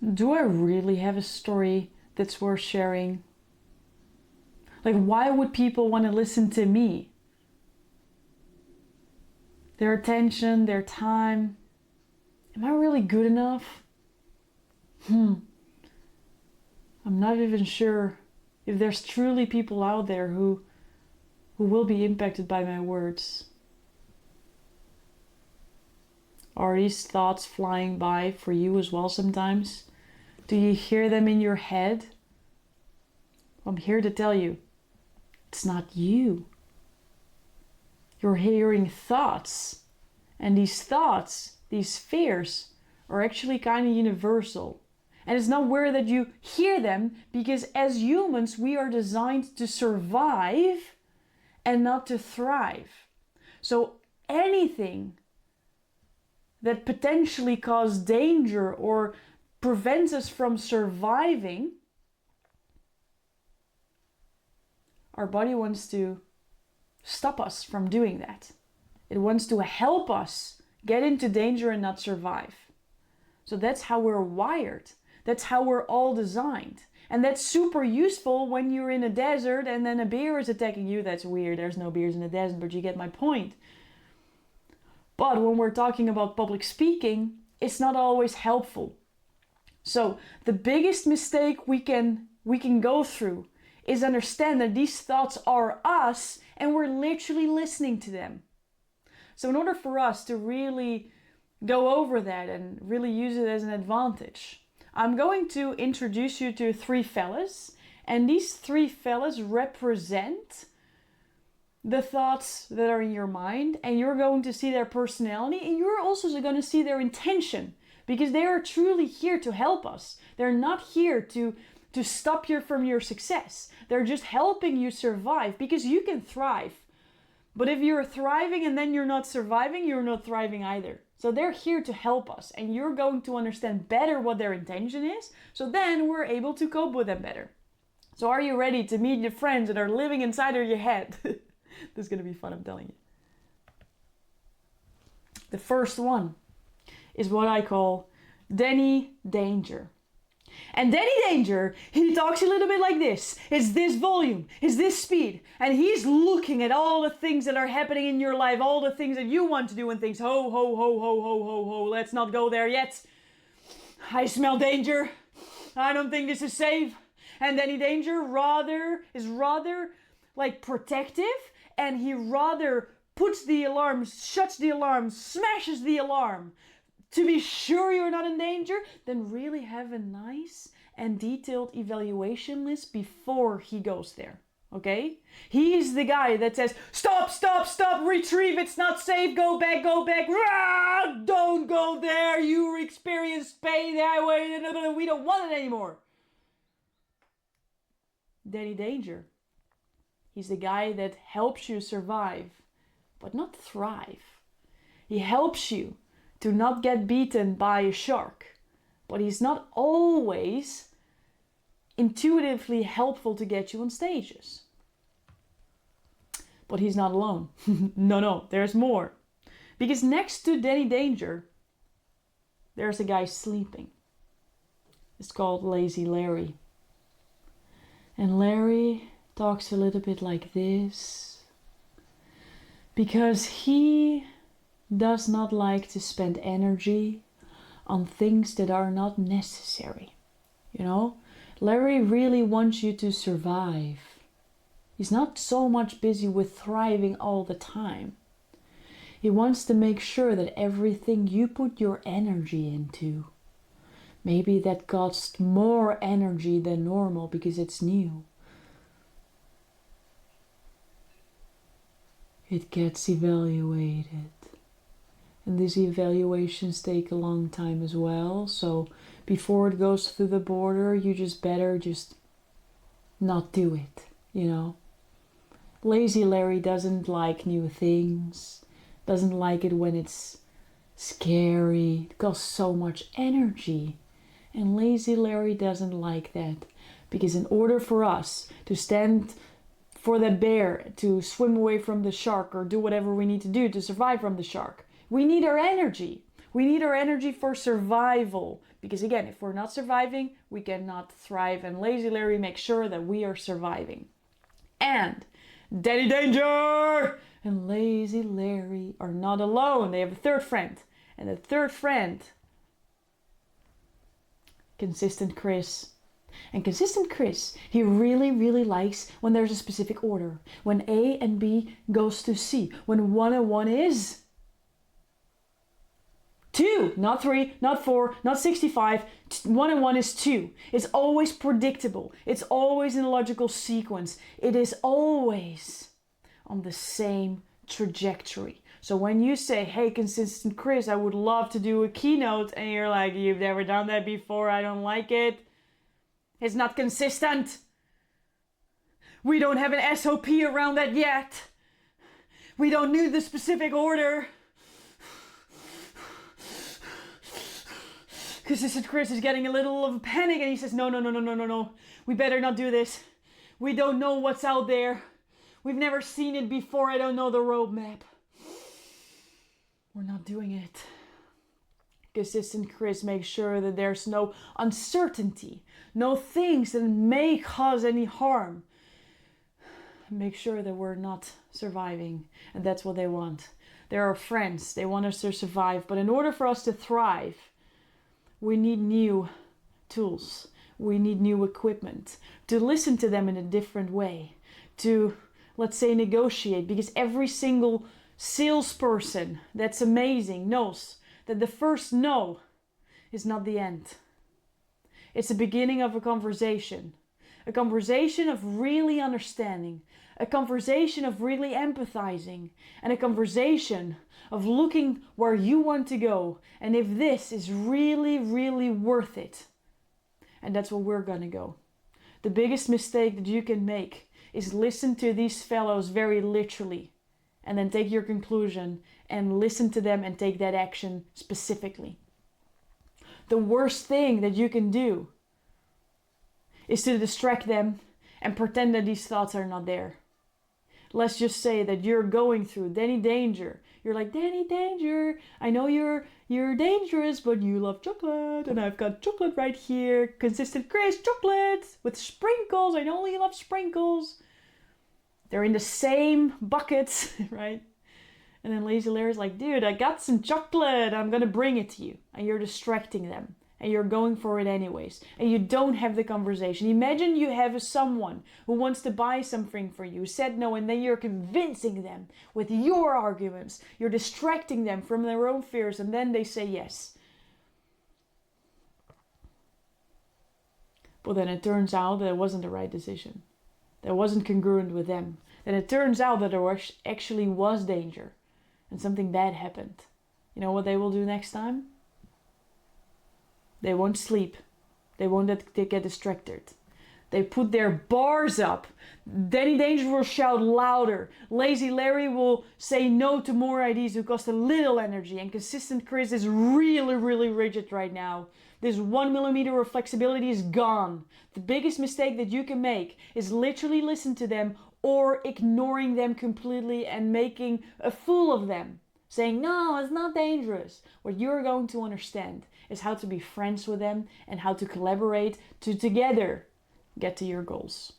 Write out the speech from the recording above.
Do I really have a story that's worth sharing? Like, why would people want to listen to me? Their attention, their time. Am I really good enough? I'm not even sure if there's truly people out there who will be impacted by my words. Are these thoughts flying by for you as well sometimes? Do you hear them in your head? I'm here to tell you, it's not you. You're hearing thoughts. And these thoughts, these fears, are actually kind of universal. And it's not weird that you hear them, because as humans, we are designed to survive and not to thrive. So anything that potentially causes danger or prevents us from surviving, our body wants to stop us from doing that. It wants to help us get into danger and not survive. So that's how we're wired. That's how we're all designed. And that's super useful when you're in a desert and then a bear is attacking you. That's weird. There's no bears in the desert, but you get my point. But when we're talking about public speaking, it's not always helpful. So the biggest mistake we can go through is understand that these thoughts are us and we're literally listening to them. So in order for us to really go over that and really use it as an advantage, I'm going to introduce you to three fellas, and these three fellas represent the thoughts that are in your mind, and you're going to see their personality, and you're also going to see their intention, because they are truly here to help us. They're not here to stop you from your success. They're just helping you survive, because you can thrive. But if you're thriving and then you're not surviving, you're not thriving either. So they're here to help us, and you're going to understand better what their intention is, so then we're able to cope with them better. So are you ready to meet your friends that are living inside of your head? This is going to be fun, I'm telling you. The first one is what I call Danny Danger. And Danny Danger, he talks a little bit like this. It's this volume, it's this speed. And he's looking at all the things that are happening in your life, all the things that you want to do and thinks, ho, ho, ho, ho, ho, ho, ho, let's not go there yet. I smell danger. I don't think this is safe. And Danny Danger is rather like protective, and he rather puts the alarm, shuts the alarm, smashes the alarm, to be sure you're not in danger, then really have a nice and detailed evaluation list before he goes there. Okay? He's the guy that says, stop, stop, stop, retrieve, it's not safe, go back, rah, don't go there, you experienced pain that way, we don't want it anymore. Danny Danger. He's the guy that helps you survive, but not thrive. He helps you to not get beaten by a shark, but he's not always intuitively helpful to get you on stages. But he's not alone. No, there's more. Because next to Danny Danger, there's a guy sleeping. It's called Lazy Larry. And Larry talks a little bit like this, because he does not like to spend energy on things that are not necessary. You know, Larry really wants you to survive. He's not so much busy with thriving all the time. He wants to make sure that everything you put your energy into, maybe that costs more energy than normal because it's new, it gets evaluated. And these evaluations take a long time as well. So before it goes through the border, you better not do it, you know. Lazy Larry doesn't like new things, doesn't like it when it's scary, it costs so much energy. And Lazy Larry doesn't like that, because in order for us to stand for the bear, to swim away from the shark, or do whatever we need to do to survive from the shark, we need our energy. We need our energy for survival. Because again, if we're not surviving, we cannot thrive. And Lazy Larry makes sure that we are surviving. And Daddy Danger and Lazy Larry are not alone. They have a third friend. And the third friend, Consistent Chris. And Consistent Chris, he really, really likes when there's a specific order. When A and B goes to C. When 1 and 1 is 2, not 3, not 4, not 65. 1 and 1 is 2. It's always predictable. It's always in a logical sequence. It is always on the same trajectory. So when you say, hey, Consistent Chris, I would love to do a keynote, and you're like, you've never done that before, I don't like it. It's not consistent. We don't have an SOP around that yet. We don't need the specific order. Consistent Chris is getting a little of a panic and he says, no. We better not do this. We don't know what's out there. We've never seen it before. I don't know the roadmap. We're not doing it. Consistent Chris makes sure that there's no uncertainty, no things that may cause any harm. Make sure that we're not surviving, and that's what they want. They're our friends. They want us to survive, but in order for us to thrive, we need new tools. We need new equipment to listen to them in a different way, to, let's say, negotiate, because every single salesperson that's amazing knows that the first no is not the end. It's the beginning of a conversation of really understanding, a conversation of really empathizing, and a conversation of looking where you want to go and if this is really, really worth it. And that's where we're gonna go. The biggest mistake that you can make is listen to these fellows very literally and then take your conclusion and listen to them and take that action specifically. The worst thing that you can do is to distract them and pretend that these thoughts are not there. Let's just say that you're going through Danny Danger. You're like, Danny Danger, I know you're dangerous, but you love chocolate, and I've got chocolate right here. Consistent Chris chocolate with sprinkles. I know you love sprinkles. They're in the same buckets, right? And then Lazy Larry's like, dude, I got some chocolate. I'm gonna bring it to you. And you're distracting them. And you're going for it anyways. And you don't have the conversation. Imagine you have someone who wants to buy something for you, said no, and then you're convincing them with your arguments. You're distracting them from their own fears, and then they say yes. But then it turns out that it wasn't the right decision. That wasn't congruent with them. Then it turns out that there actually was danger. And something bad happened. You know what they will do next time? They won't sleep. They won't get distracted. They put their bars up. Danny Danger will shout louder. Lazy Larry will say no to more ideas who cost a little energy. And Consistent Chris is really, really rigid right now. This 1 millimeter of flexibility is gone. The biggest mistake that you can make is literally listen to them or ignoring them completely and making a fool of them. Saying, no, it's not dangerous. What you're going to understand is how to be friends with them and how to collaborate to together get to your goals.